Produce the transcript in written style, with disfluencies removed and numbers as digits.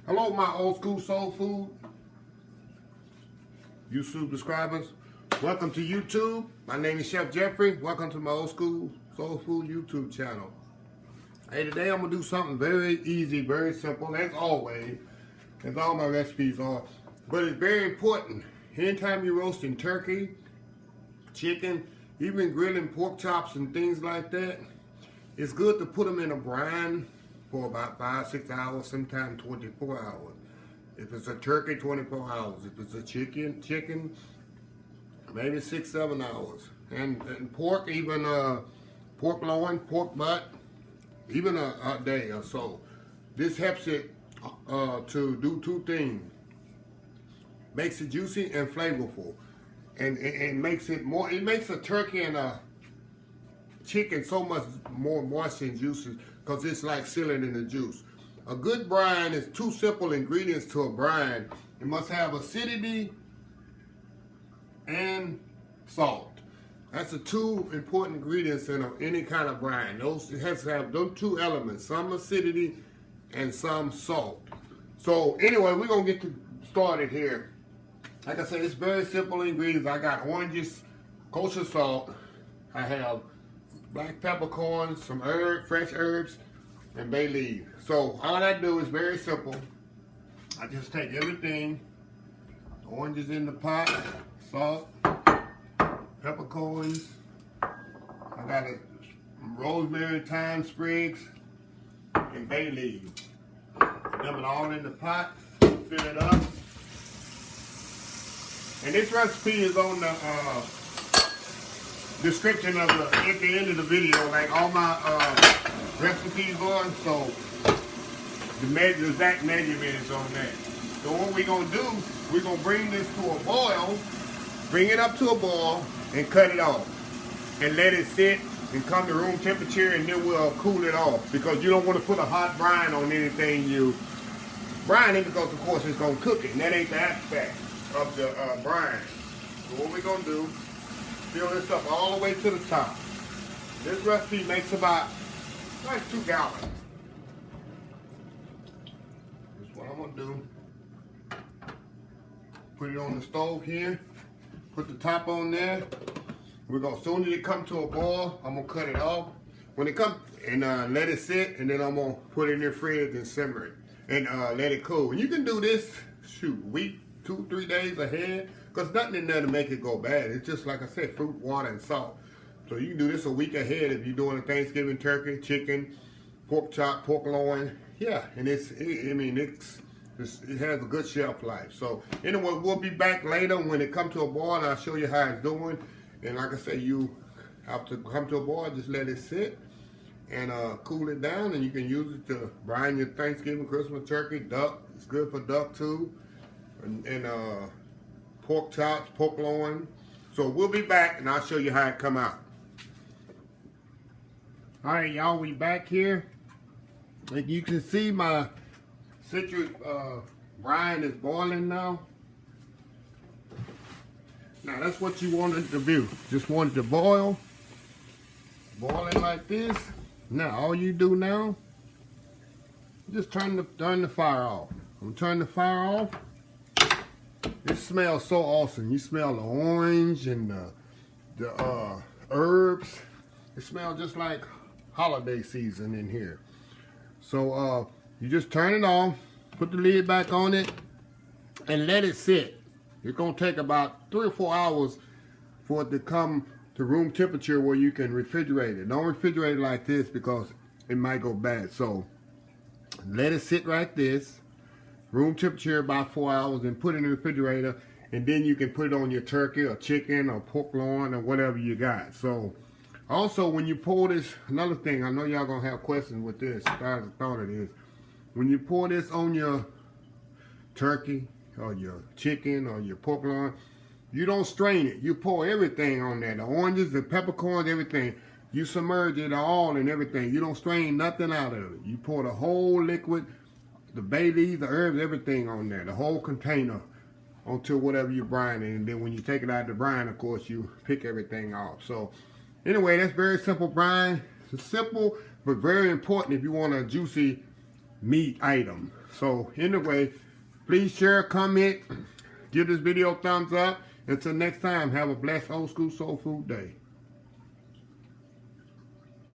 Hello, my old school soul food YouTube subscribers. Welcome to YouTube. My name is Chef Jeffrey. Welcome to my old school soul food YouTube channel. Hey, today I'm gonna do something very easy, very simple, as always, as all my recipes are. But it's very important. Anytime you're roasting turkey, chicken, even grilling pork chops and things like that, it's good to put them in a brine for about 5-6 hours, sometimes 24 hours. If it's a turkey, 24 hours. If it's a chicken, maybe 6-7 hours. And pork, even pork loin, pork butt, even a day or so. This helps it to do two things. Makes it juicy and flavorful. And makes it more, it makes a turkey and a chicken so much more moist and juicy because it's like sealing in the juice. A good brine is two simple ingredients to a brine. It must have acidity and salt. That's the two important ingredients in any kind of brine. It has to have those two elements, some acidity and some salt. So anyway, we're gonna get started here. Like I said, it's very simple ingredients. I got oranges, kosher salt. I have black peppercorns, some fresh herbs, and bay leaf. So all I do is very simple. I just take everything, oranges in the pot, salt, peppercorns. I got rosemary, thyme, sprigs, and bay leaf. Dump it all in the pot, fill it up. And this recipe is on the description of at the end of the video, like all my recipes are. So the exact measurement is on that. So what we're gonna do, we're gonna bring this to a boil, bring it up to a boil, and cut it off, and let it sit and come to room temperature, and then we'll cool it off because you don't want to put a hot brine on anything you brine it because of course it's gonna cook it, and that ain't the aspect of the brine. So what we're gonna do, fill this up all the way to the top. This recipe makes about like 2 gallons. That's what I'm gonna do. Put it on the stove here. Put the top on there. We're gonna, as soon as it come to a boil, I'm gonna cut it off. When it comes, and let it sit, and then I'm gonna put it in the fridge and simmer it, and let it cool. And you can do this, shoot, week, 2-3 days ahead, because nothing in there to make it go bad. It's just, like I said, fruit, water, and salt. So you can do this a week ahead if you're doing a Thanksgiving turkey, chicken, pork chop, pork loin. Yeah, and it has a good shelf life. So anyway, we'll be back later when it comes to a boil, and I'll show you how it's doing. And like I said, you have to come to a boil, just let it sit and cool it down, and you can use it to brine your Thanksgiving, Christmas turkey, duck. It's good for duck too. And pork chops, pork loin. So we'll be back and I'll show you how it come out. All right, y'all, we back here. Like you can see, my citric brine is boiling now. Now that's what you wanted to do. Just wanted to boil. Boiling like this. Now all you do now, just turn the fire off. I'm turning the fire off. It smells so awesome. You smell the orange and the herbs. It smells just like holiday season in here. So you just turn it off, put the lid back on it, and let it sit. It's gonna take about 3 or 4 hours for it to come to room temperature where you can refrigerate it. Don't refrigerate it like this because it might go bad. So let it sit like this. Room temperature about 4 hours, and put it in the refrigerator, and then you can put it on your turkey or chicken or pork loin or whatever you got. So also when you pour this, another thing, I know y'all gonna have questions with this, I thought it is. When you pour this on your turkey or your chicken or your pork loin, you don't strain it. You pour everything on there, the oranges, the peppercorns, everything. You submerge it all and everything. You don't strain nothing out of it. You pour the whole liquid, the bay leaves, the herbs, everything on there, the whole container onto whatever you're brining. And then when you take it out of the brine, of course, you pick everything off. So anyway, that's very simple brine. It's simple, but very important if you want a juicy meat item. So anyway, please share, comment, give this video a thumbs up. Until next time, have a blessed old school soul food day.